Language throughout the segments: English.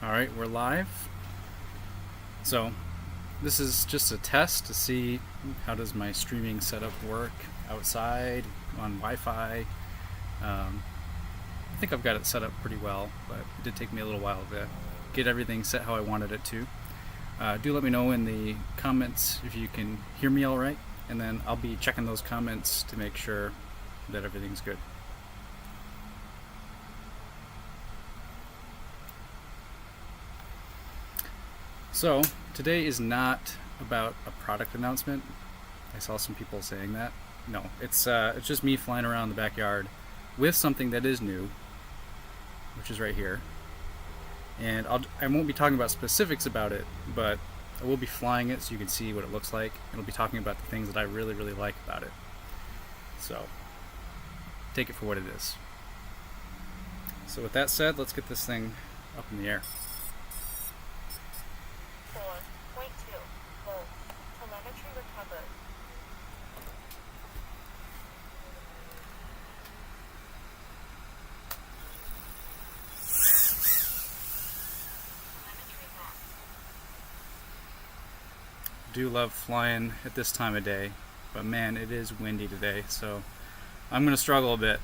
Alright, we're live. So, this is just a test to see how does my streaming setup work outside, on Wi-Fi. I think I've got it set up pretty well, but it did take me a little while to get everything set how I wanted it to. Do let me know in the comments if you can hear me alright, and then I'll be checking those comments to make sure that everything's good. So, today is not about a product announcement. I saw some people saying that. No, it's just me flying around the backyard with something that is new, which is right here. And I won't be talking about specifics about it, but I will be flying it so you can see what it looks like. And I'll be talking about the things that I really, really like about it. So, take it for what it is. So with that said, let's get this thing up in the air. 4.2 volts. Telemetry recovered. Do love flying at this time of day, but man, it is windy today, so I'm going to struggle a bit.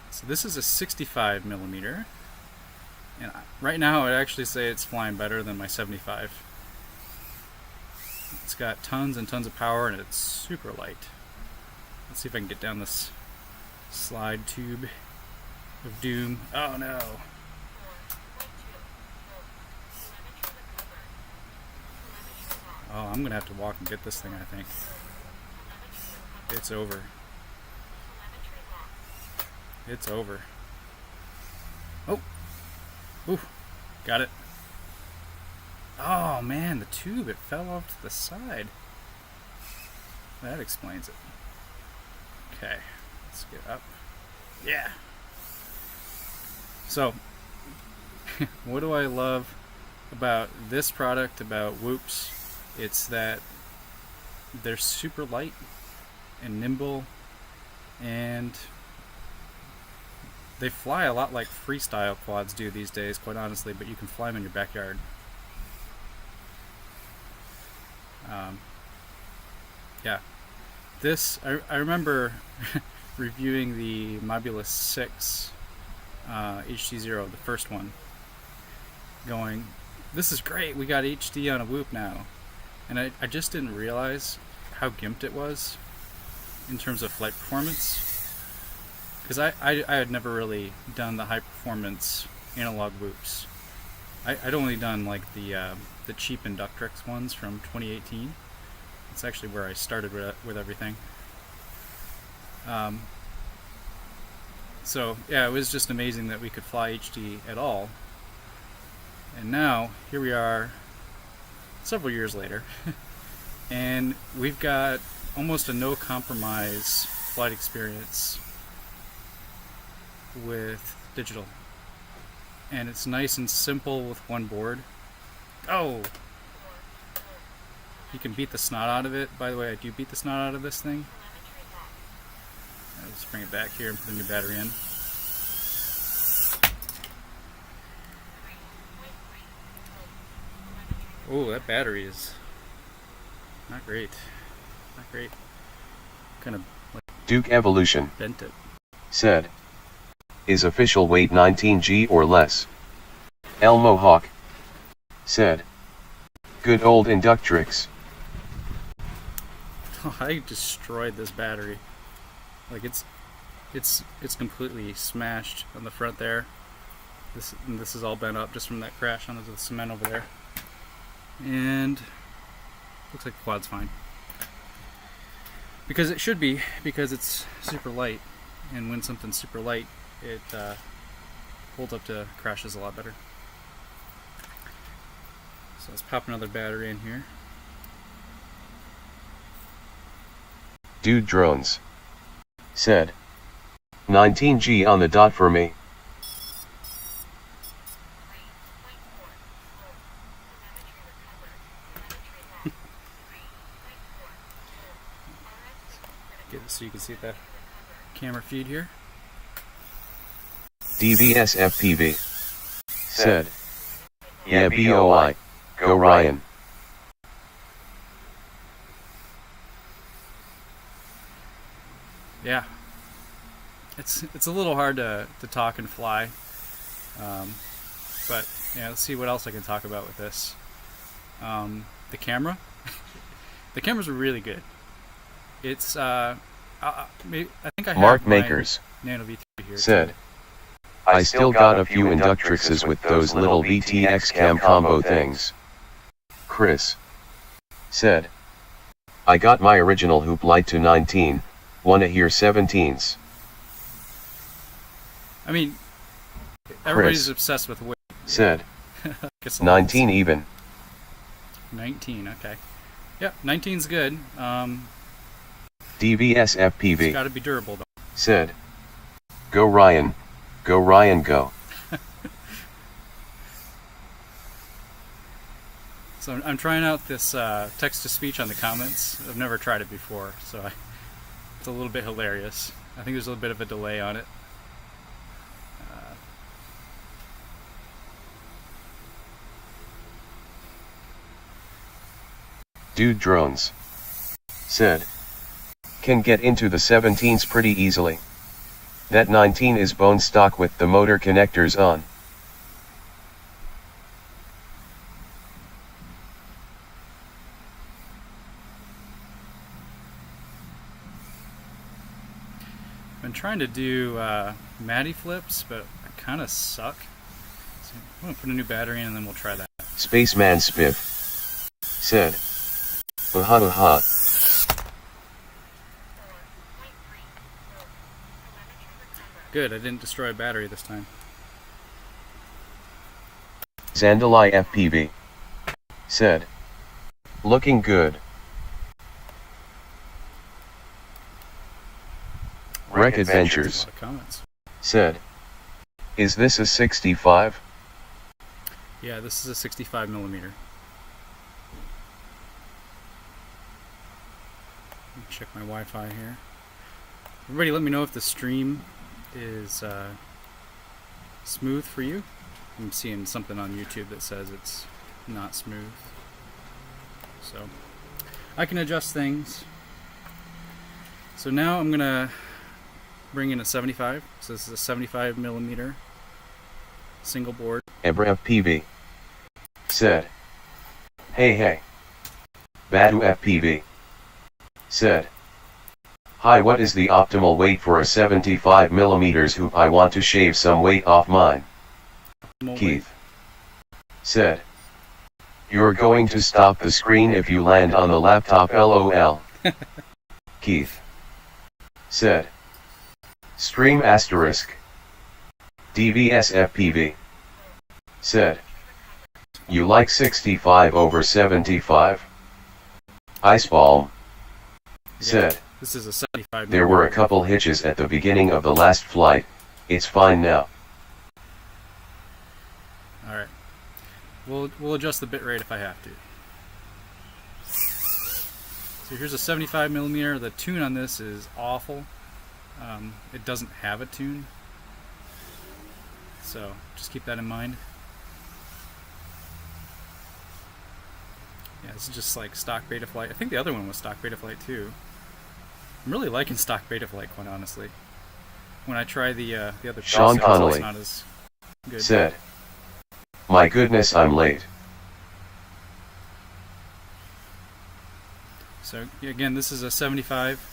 So this is a 65 millimeter, and right now I'd actually say it's flying better than my 75. It's got tons and tons of power, and it's super light. Let's see if I can get down this slide tube of doom. Oh no! Oh, I'm gonna have to walk and get this thing, I think. It's over. It's over. Oh! Ooh! Got it. Oh man, the tube, it fell off to the side. That explains it. Okay, let's get up. Yeah! So, what do I love about this product, about Whoops? It's that they're super light and nimble, and they fly a lot like freestyle quads do these days, quite honestly, but you can fly them in your backyard. Yeah. This, I remember reviewing the Mobulus 6 HD0, the first one, going, this is great, we got HD on a Whoop now. And I just didn't realize how gimped it was in terms of flight performance. Because I had never really done the high performance analog Whoops. I'd only done like the cheap Inductrix ones from 2018. It's actually where I started with everything. So yeah, it was just amazing that we could fly HD at all. And now, here we are several years later, and we've got almost a no compromise flight experience with digital. And it's nice and simple with one board. Oh! You can beat the snot out of it. By the way, I do beat the snot out of this thing. Let's bring it back here and put a new battery in. Oh, that battery is not great. Not great. Kind of like Duke Evolution bent it. said, is official weight 19G or less. Elmo Hawk said, good old Inductrix. Oh, I destroyed this battery. Like it's completely smashed on the front there. This is all bent up just from that crash onto the cement over there. And looks like the quad's fine. Because it should be, because it's super light. And when something's super light, it holds up to crashes a lot better. So let's pop another battery in here. Dude Drones said, 19G on the dot for me. Get it so you can see the camera feed here. DVS FPV said, yeah boy, go Ryan. Yeah, it's a little hard to talk and fly, but yeah, let's see what else I can talk about with this. The camera, the cameras are really good. It's I think I have Mark my Makers Nano V3 here said, too. I still got a few Inductrixes with those little VTX cam combo things. Chris said, I got my original Hoop Light to 19, wanna hear 17s. I mean, everybody's obsessed with weight. Said, Guess 19 even. 19, okay. Yep, 19's good. DVS It's FPV got to be durable though. said, go Ryan, go. So I'm trying out this text to speech on the comments. I've never tried it before, so it's a little bit hilarious. I think there's a little bit of a delay on it. Dude Drones said, can get into the 17s pretty easily. That 19 is bone stock with the motor connectors on. I've been trying to do Matty flips, but I kind of suck. So I'm going to put a new battery in and then we'll try that. Spaceman Spiff said, ha. 4.3 telemetry recovered. Good, I didn't destroy a battery this time. Zandalai FPV said, looking good. Wreck There's Adventures a lot of comments. said, is this a 65? Yeah, this is a 65 millimeter. Let me check my Wi-Fi here. Everybody let me know if the stream is smooth for you. I'm seeing something on YouTube that says it's not smooth. So I can adjust things. So now I'm gonna bring in a 75. So this is a 75 millimeter single board. Ebra FPV said, hey. Badu FPV said, hi, what is the optimal weight for a 75 millimeters hoop? I want to shave some weight off mine. Keith said, you're going to stop the screen if you land on the laptop, lol. Keith said, stream asterisk. DVS FPV said, you like 65 over 75? Icebalm said, This is a 75 there were a couple hitches at the beginning of the last flight, it's fine now. Alright. We'll adjust the bit rate if I have to. So here's a 75 millimeter. The tune on this is awful. It doesn't have a tune. So just keep that in mind. Yeah, this is just like stock Betaflight. I think the other one was stock Betaflight too. I'm really liking stock Betaflight, quite honestly. When I try the other Sean processors, Connolly it's not as good. said, my goodness, I'm late. So again, this is a 75.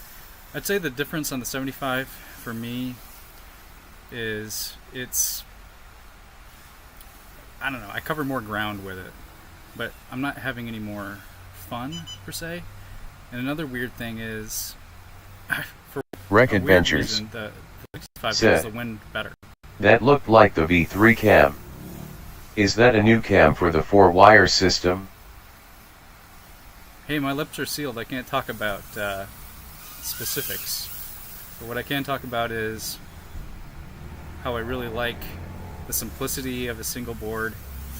I'd say the difference on the 75 for me is I don't know, I cover more ground with it, but I'm not having any more fun per se. And another weird thing is, for Wreck a weird Adventures reason, the 65 said, does the wind better. that looked like the V3 cam. Is that a new cam for the 4-wire system? Hey, my lips are sealed. I can't talk about specifics. But what I can talk about is how I really like the simplicity of a single board.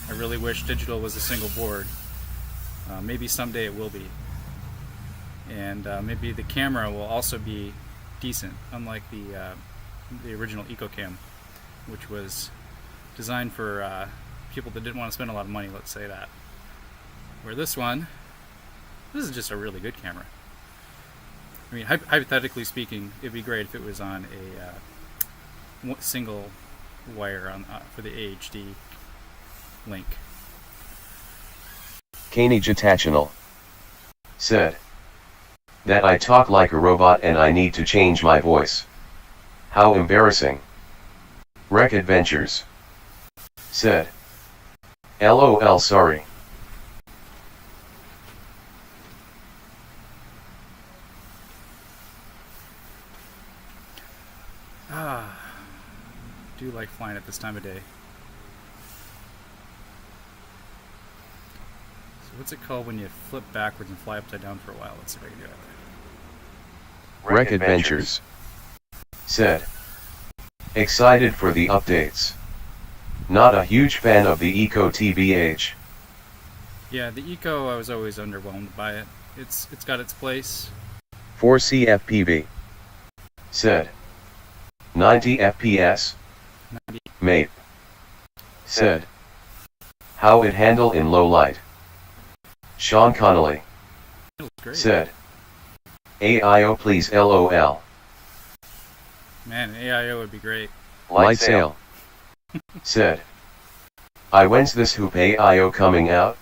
I really wish digital was a single board. Maybe someday it will be. And maybe the camera will also be decent, unlike the original EcoCam, which was designed for people that didn't want to spend a lot of money, let's say that. Where this is just a really good camera. I mean, hypothetically speaking, it'd be great if it was on a single wire for the AHD link. Kaney Jatational said that I talk like a robot and I need to change my voice. How embarrassing. Rec Adventures said, LOL, sorry. Do like flying at this time of day. So what's it called when you flip backwards and fly upside down for a while? Let's see if I can do it. Rec Adventures said, excited for the updates. Not a huge fan of the Eco TBH. Yeah, the Eco, I was always underwhelmed by it. It's got its place. 4CFPV said, 90 FPS. 90. Mate said, how it handle in low light. Sean Connolly It looks great. said, AIO please LOL. Man, AIO would be great. Light sail said, I when's this hoop AIO coming out?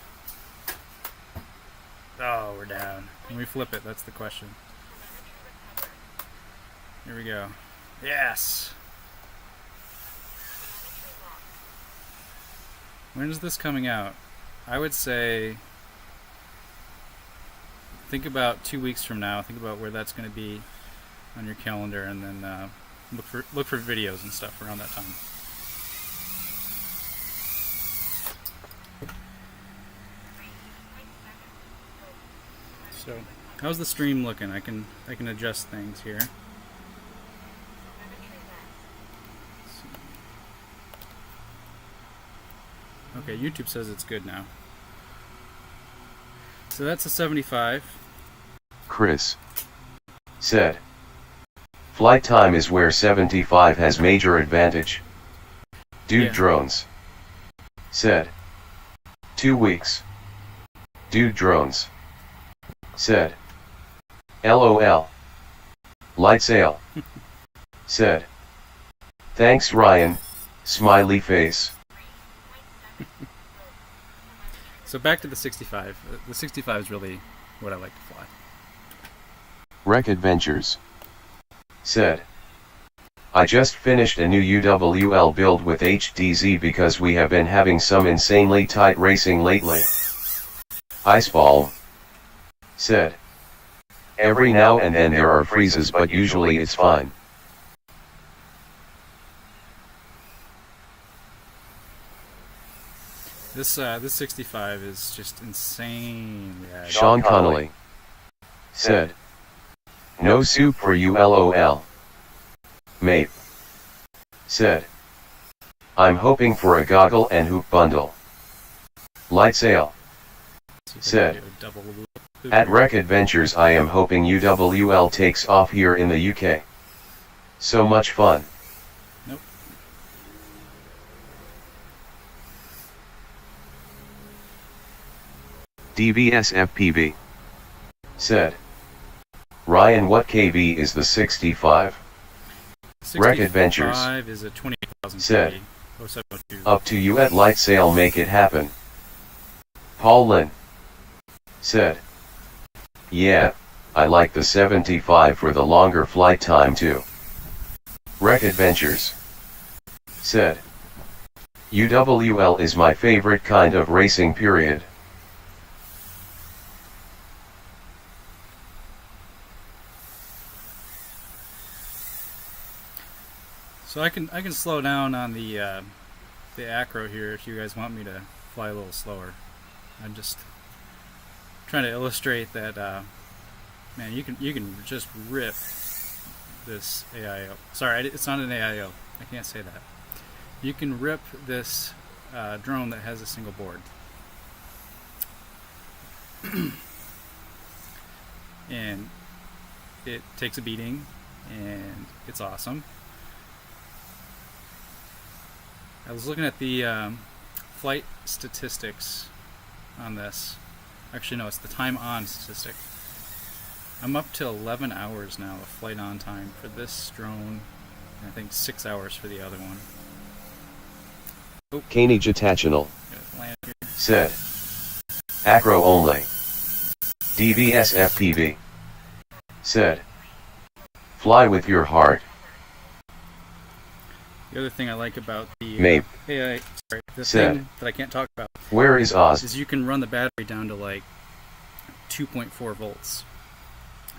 Oh, we're down. Can we flip it? That's the question. Here we go. Yes! When is this coming out? I would say, think about 2 weeks from now. Think about where that's going to be on your calendar, and then look for videos and stuff around that time. So, how's the stream looking? I can adjust things here. Okay, YouTube says it's good now. So that's a 75. Chris said, flight time is where 75 has major advantage. Dude Yeah. Drones said, 2 weeks. Dude Drones said, LOL. Light sail said, thanks Ryan, smiley face. So back to the 65. The 65 is really what I like to fly. Rec Adventures said, I just finished a new UWL build with HDZ because we have been having some insanely tight racing lately. Iceball said, every now and then there are freezes but usually it's fine. This 65 is just insane. Yeah, Sean Connolly said, no soup for you LOL. Mate said, I'm hoping for a goggle and hoop bundle. Light sail said, at Rec Adventures I am hoping UWL takes off here in the UK. So much fun. Nope. DVS FPV said, Ryan, what KV is the 65? Rec Adventures 65 is a 20,000 said, KV. 0702. up to you at light sail, make it happen. Paul Lynn said, yeah, I like the 75 for the longer flight time too. Rec Adventures said, UWL is my favorite kind of racing period. So I can slow down on the acro here if you guys want me to fly a little slower. I'm just trying to illustrate that man, you can just rip this AIO. Sorry, it's not an AIO. I can't say that. You can rip this drone that has a single board. And it takes a beating, and it's awesome. I was looking at the flight statistics on this. Actually, no, it's the time on statistic. I'm up to 11 hours now of flight on time for this drone, and I think 6 hours for the other one. Kaney Jatational Gonna land here. said, acro only. DVS FPV said, fly with your heart. The other thing I like about the Mape the said, thing that I can't talk about where is Oz? is you can run the battery down to like 2.4 volts.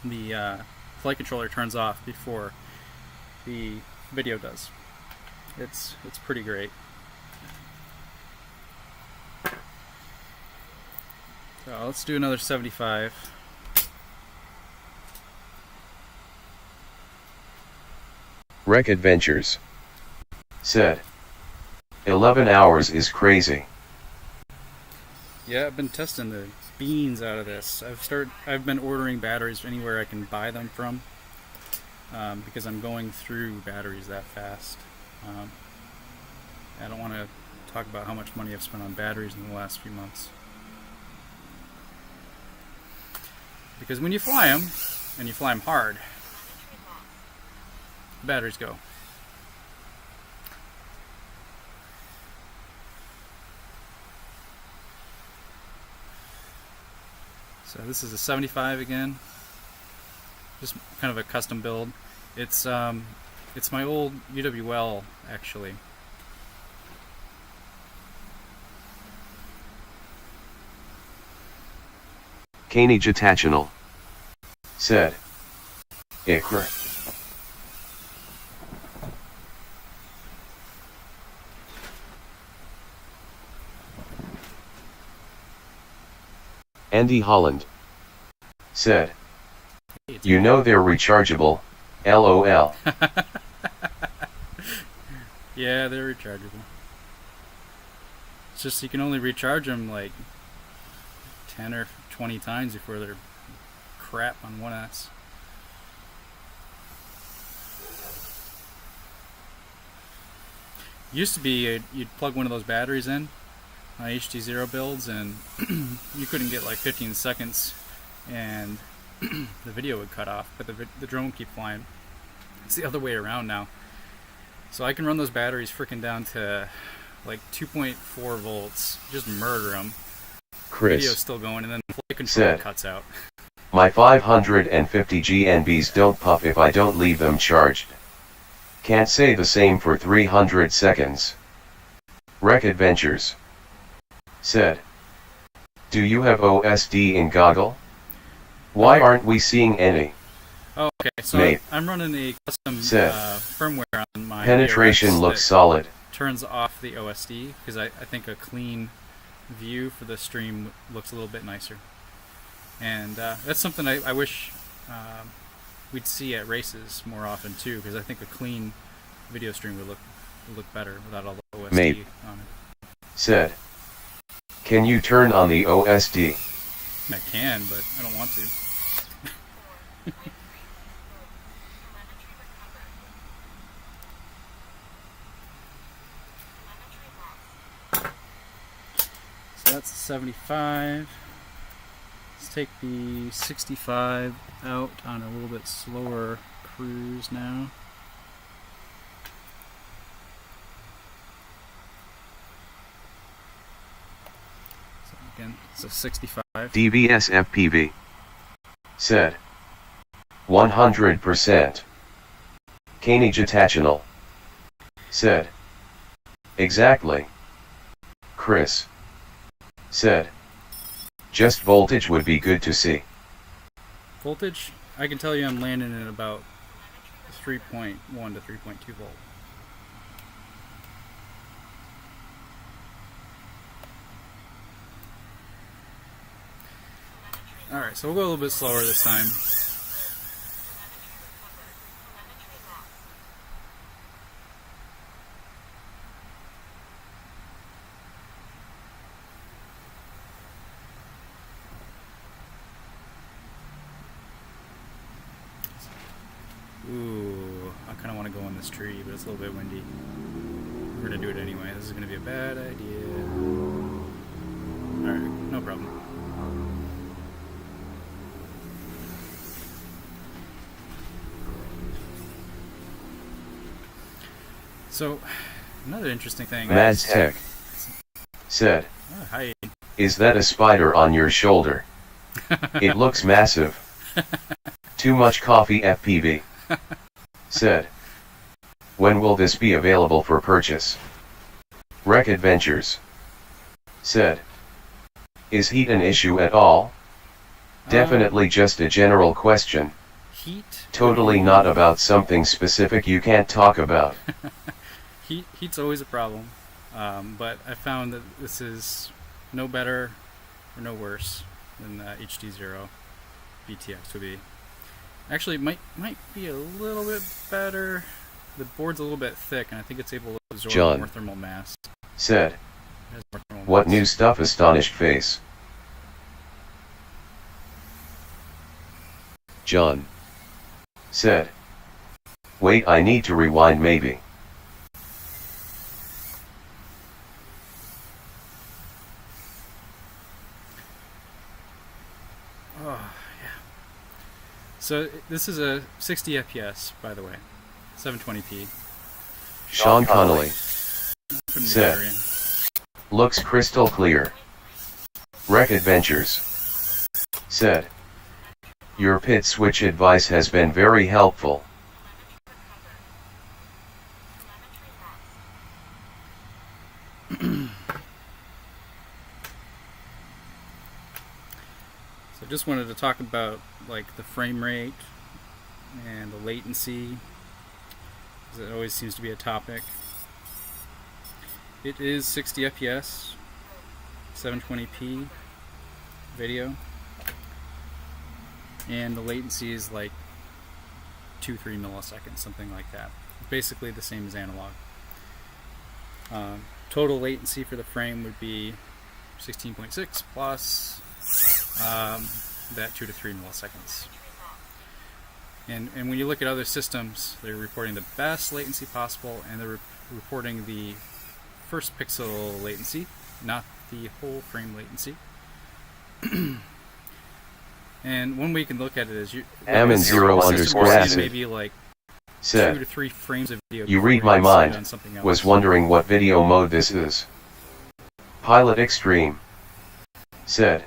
The flight controller turns off before the video does. It's pretty great. So let's do another 75. Rec Adventures said, 11 hours is crazy. Yeah, I've been testing the beans out of this. I've been ordering batteries anywhere I can buy them from, because I'm going through batteries that fast. I don't want to talk about how much money I've spent on batteries in the last few months. Because when you fly them, and you fly them hard, the batteries go. So this is a 75 again, just kind of a custom build. It's my old UWL actually. Kaney Jatational said, Ikra. Andy Holland said, you know they're rechargeable, LOL. Yeah, they're rechargeable. It's just you can only recharge them like 10 or 20 times before they're crap on 1S. Used to be you'd plug one of those batteries in on HD0 builds and you couldn't get like 15 seconds and the video would cut off, but the drone would keep flying. It's the other way around now. So I can run those batteries freaking down to like 2.4 volts, just murder them. Video's Chris still going, and then the flight controller said, cuts out. my 550 GNBs don't puff if I don't leave them charged. Can't say the same for 300 seconds. Rec Adventures said, do you have OSD in Goggle? Why aren't we seeing any? Oh, okay, so Mate I'm running a custom said, firmware on my penetration ARX looks that solid. turns off the OSD, because I think a clean view for the stream looks a little bit nicer. And that's something I wish we'd see at races more often too, because I think a clean video stream would look better without all the OSD Mate on it. said, can you turn on the OSD? I can, but I don't want to. So that's 75. Let's take the 65 out on a little bit slower cruise now. So again, it's a 65. DVS FPV said, 100%. Kaney Jatational said, exactly. Chris said, just voltage would be good to see. Voltage, I can tell you I'm landing at about 3.1 to 3.2 volt. Alright, so we'll go a little bit slower this time. Ooh, I kind of want to go in this tree, but it's a little bit windy. We're going to do it anyway. This is going to be a bad idea. Alright, no problem. So, another interesting thing. Mads Tech said, Oh, hi. "Is that a spider on your shoulder? It looks massive. Too much coffee FPV." Said, "When will this be available for purchase?" Rec Adventures said, "Is heat an issue at all? Definitely just a general question. Heat? Totally not about something specific you can't talk about." Heat's always a problem, but I found that this is no better or no worse than HD0 VTX would be. Actually, it might be a little bit better. The board's a little bit thick, and I think it's able to absorb John more thermal mass. said, It has more thermal "What mass. new stuff?" Astonished face. John said, "Wait, I need to rewind maybe." Oh, yeah. So this is a 60 FPS, by the way, 720p. Sean Connolly Putting the said, battery in. "Looks crystal clear." Rec Adventures said, "Your pit switch advice has been very helpful." So just wanted to talk about like the frame rate and the latency, because it always seems to be a topic. It is 60 FPS, 720p video, and the latency is like 2-3 milliseconds, something like that. Basically the same as analog. Total latency for the frame would be 16.6 plus that 2 to 3 milliseconds. And when you look at other systems, they're reporting the best latency possible, and they're reporting the first pixel latency, not the whole frame latency. And one way you can look at it is Amin0_acid maybe like 2 said, to 3 frames of video. "You before read my hit send on mind. something else. Was wondering what video mode this is." Pilot Extreme said,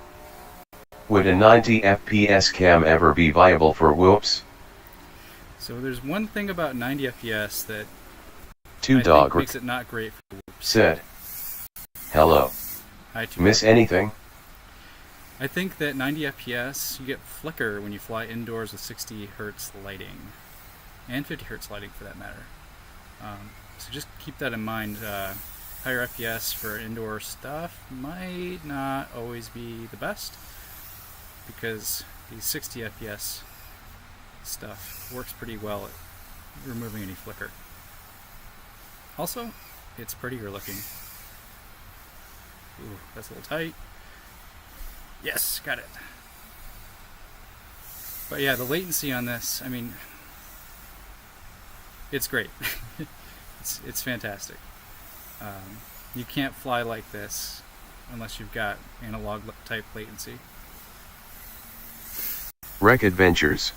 "Would a 90 FPS cam ever be viable for whoops?" So there's one thing about 90 FPS that Two I Dog think makes it not great for whoops. said, "Hello. Hi, Two Miss Dog. anything?" I think that 90 FPS, you get flicker when you fly indoors with 60 hertz lighting, and 50 hertz lighting for that matter. So just keep that in mind. Higher FPS for indoor stuff might not always be the best, because the 60 FPS stuff works pretty well at removing any flicker. Also, it's prettier looking. Ooh, that's a little tight. Yes, got it. But yeah, the latency on this, I mean, it's great. it's fantastic. You can't fly like this unless you've got analog type latency. Rec Adventures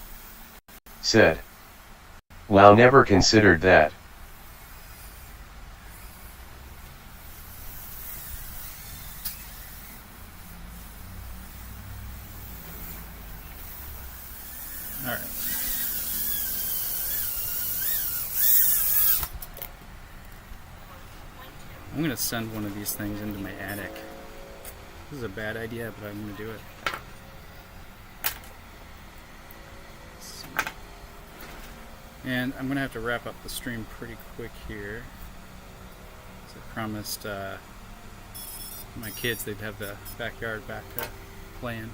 said, "Wow, never considered that." Alright. I'm going to send one of these things into my attic. This is a bad idea, but I'm going to do it. Let's see. And I'm going to have to wrap up the stream pretty quick here. As I promised my kids they'd have the backyard back to playing.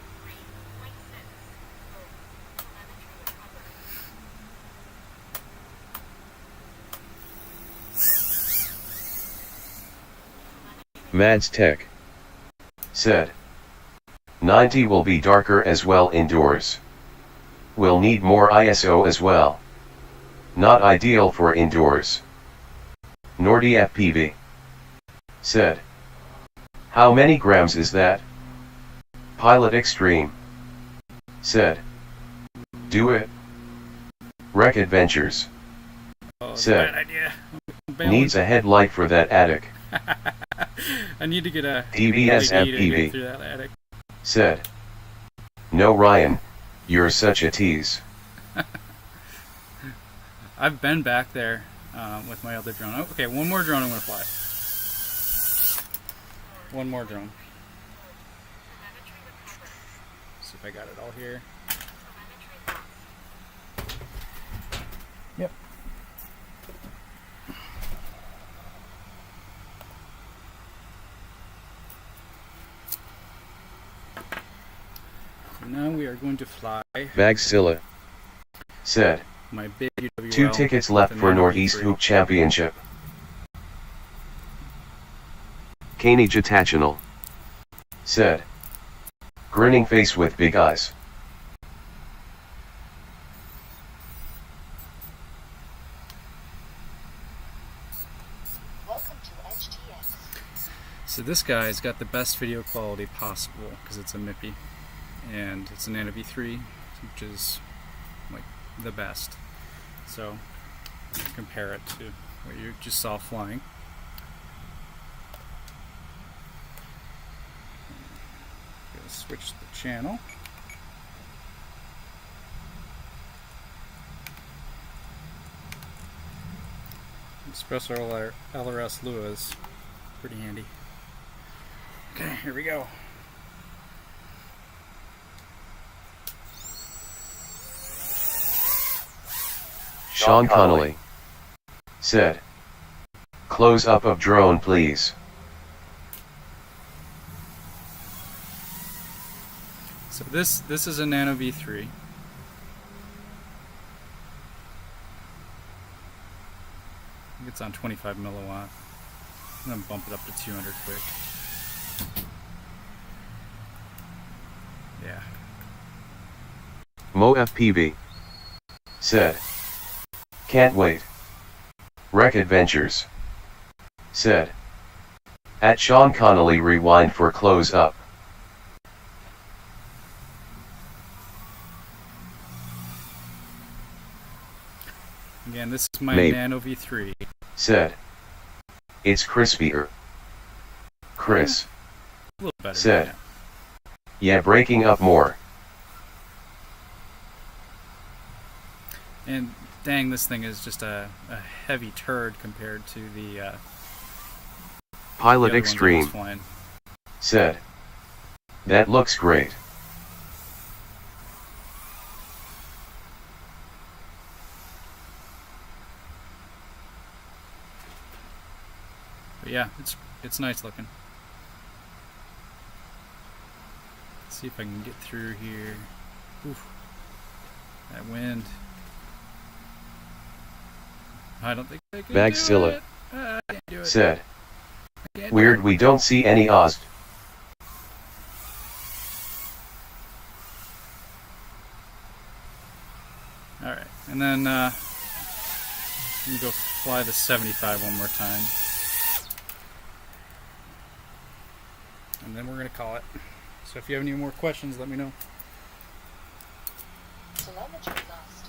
Mads Tech said, 90 will be darker as well indoors. Will need more ISO as well. Not ideal for indoors. Nordy FPV said, "How many grams is that?" Pilot Extreme said, "Do it." Wreck Adventures Oh, it's a said, bad idea. Bailing. "Needs a headlight for that attic." I need to get a TBS LED to FPV get through that attic. said, "No Ryan, you're such a tease." I've been back there with my other drone. Oh, okay, one more drone I'm gonna fly. One more drone. Telemetry recovered. See if I got it all here. Telemetry lost. Yep. So now we are going to fly Bagzilla said, my big UWL. 2 tickets left with for an Northeast NV3. Hoop Championship. Kaney Jatachinal said, "Grinning face with big eyes." Welcome to HTX. So this guy's got the best video quality possible because it's a MIPI and it's an Nano V3, which is like the best. So compare it to what you just saw flying. Gonna switch the channel. Espresso LRS Lua is pretty handy. Okay, here we go. Sean Connolly said, "Close up of drone please." So this is a Nano V3. I think it's on 25 milliwatt. I'm gonna bump it up to 200 quick. Yeah. Mo FPV said, "Can't wait." Wreck Adventures said, "At Sean Connolly rewind for close up." Again, this is my Maybe. Nano V3. Said, "It's crispier." Chris A little better. Said. than "Yeah, breaking up more." that. And dang, this thing is just a heavy turd compared to the Pilot other ones I was Extreme flying. said, "That looks great." But yeah, it's nice looking. Let's see if I can get through here. Oof. That wind. I don't think I can Bagzilla do it. I can't do it. Said, I can't do "Weird it. we don't see any Oz." Alright, and then let me go fly the 75 one more time. And then we're going to call it. So if you have any more questions, let me know. Telemetry lost.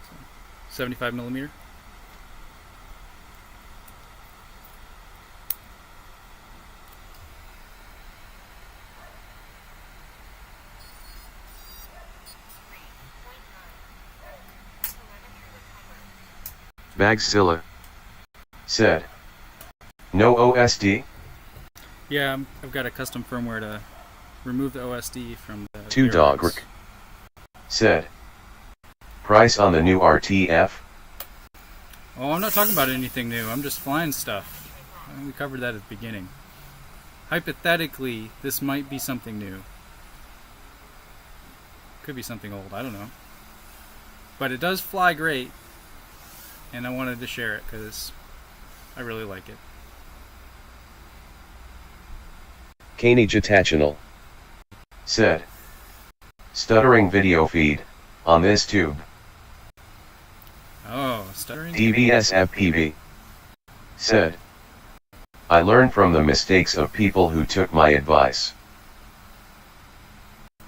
So, 75 millimeter. Bagzilla said, "No OSD?" Yeah, I've got a custom firmware to remove the OSD from the Two Dog bearings. Rick said, "Price on the new RTF?" Oh, I'm not talking about anything new. I'm just flying stuff. I think we covered that at the beginning. Hypothetically, this might be something new. Could be something old. I don't know. But it does fly great. And I wanted to share it because I really like it. Kaney Jatachinal said, "Stuttering video feed on this tube." Oh, stuttering? TVS FPV. Said, I learned from the mistakes of people who took my advice.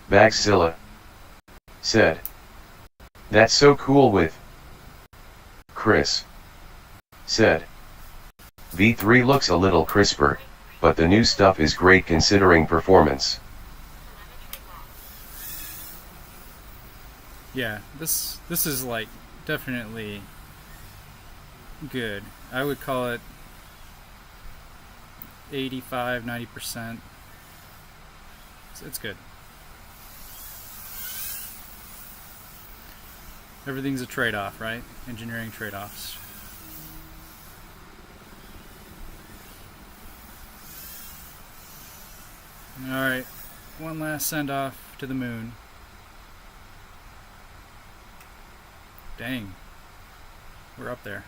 Bagzilla. Said, that's so cool with. Chris. Said, V3 looks a little crisper, but the new stuff is great considering performance. Yeah, this is like definitely good. I would call it 85-90%. It's good. Everything's a trade-off, right? Engineering trade-offs. Alright, one last send-off to the moon. Dang. We're up there.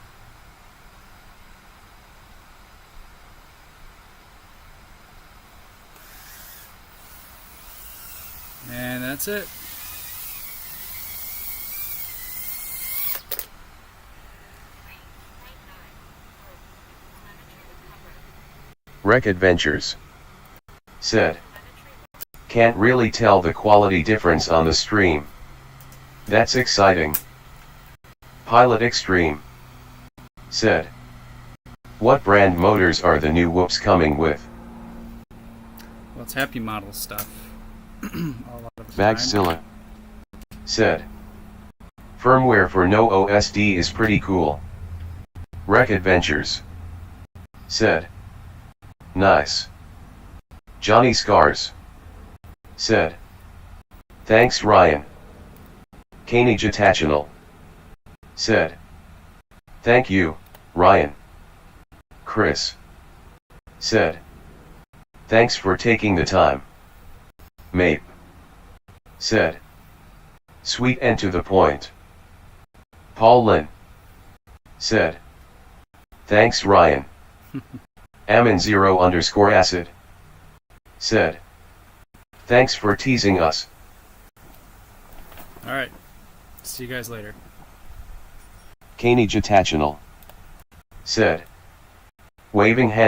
And that's it. Rec Adventures. Said, can't really tell the quality difference on the stream. That's exciting. Pilot Extreme. Said, what brand motors are the new whoops coming with? Well, it's happy model stuff. A lot of the time. Bagzilla. Said, firmware for no OSD is pretty cool. Rec Adventures. Said, nice. Johnny Scars. Said, thanks Ryan. Kaney Jatachinal. Said, thank you, Ryan. Chris. Said, thanks for taking the time. Mape. Said, sweet and to the point. Paul Lynn. Said, thanks Ryan. Amin0_acid. Said, thanks for teasing us. Alright. See you guys later. Kaney Jatachinal. Said, waving hand.